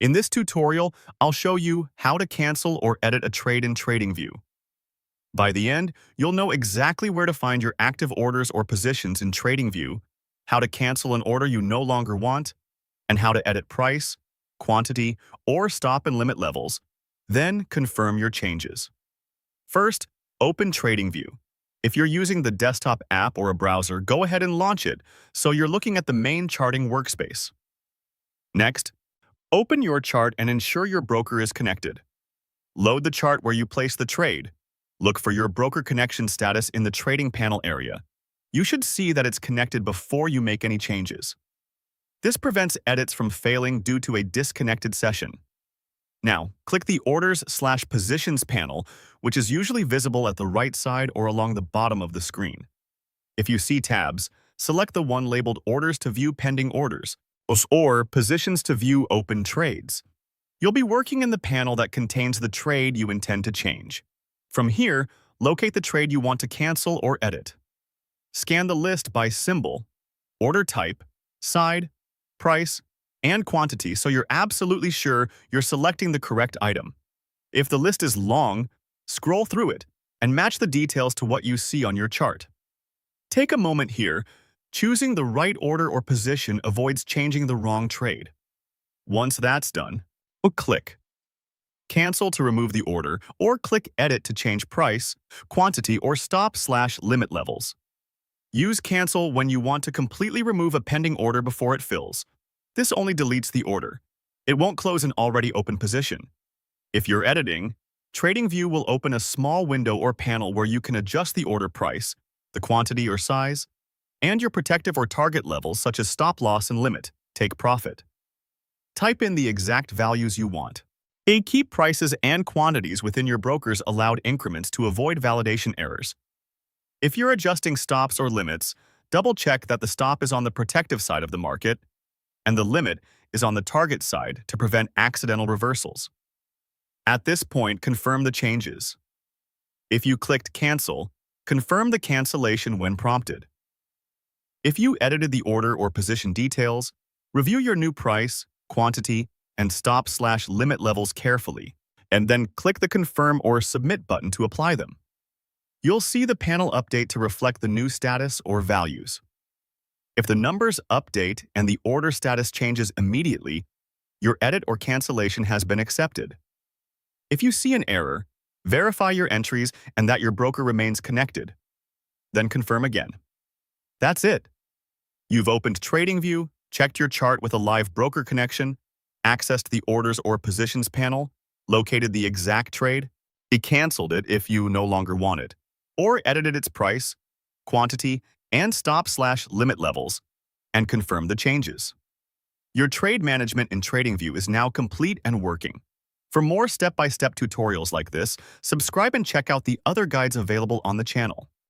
In this tutorial, I'll show you how to cancel or edit a trade in Tradingview. By the end, you'll know exactly where to find your active orders or positions in Tradingview, how to cancel an order you no longer want, and how to edit price, quantity, or stop and limit levels. Then confirm your changes. First, open Tradingview. If you're using the desktop app or a browser, go ahead and launch it so you're looking at the main charting workspace. Next, open your chart and ensure your broker is connected. Load the chart where you place the trade. Look for your broker connection status in the trading panel area. You should see that it's connected before you make any changes. This prevents edits from failing due to a disconnected session. Now, click the Orders/Positions panel, which is usually visible at the right side or along the bottom of the screen. If you see tabs, select the one labeled Orders to view pending orders or Positions to view open trades. You'll be working in the panel that contains the trade you intend to change. From here, locate the trade you want to cancel or edit. Scan the list by symbol, order type, side, price, and quantity so you're absolutely sure you're selecting the correct item. If the list is long, scroll through it and match the details to what you see on your chart. Take a moment here. Choosing the right order or position avoids changing the wrong trade. Once that's done, click Cancel to remove the order, or click Edit to change price, quantity, or stop/limit levels. Use Cancel when you want to completely remove a pending order before it fills. This only deletes the order. It won't close an already open position. If you're editing, Tradingview will open a small window or panel where you can adjust the order price, the quantity or size, and your protective or target levels such as stop loss and limit, take profit. Type in the exact values you want. Keep prices and quantities within your broker's allowed increments to avoid validation errors. If you're adjusting stops or limits, double-check that the stop is on the protective side of the market and the limit is on the target side to prevent accidental reversals. At this point, confirm the changes. If you clicked Cancel, confirm the cancellation when prompted. If you edited the order or position details, review your new price, quantity, and stop/limit levels carefully, and then click the Confirm or Submit button to apply them. You'll see the panel update to reflect the new status or values. If the numbers update and the order status changes immediately, your edit or cancellation has been accepted. If you see an error, verify your entries and that your broker remains connected. Then confirm again. That's it. You've opened Tradingview, checked your chart with a live broker connection, accessed the Orders or Positions panel, located the exact trade, canceled it if you no longer want it, or edited its price, quantity, and stop/limit levels, and confirmed the changes. Your trade management in Tradingview is now complete and working. For more step-by-step tutorials like this, subscribe and check out the other guides available on the channel.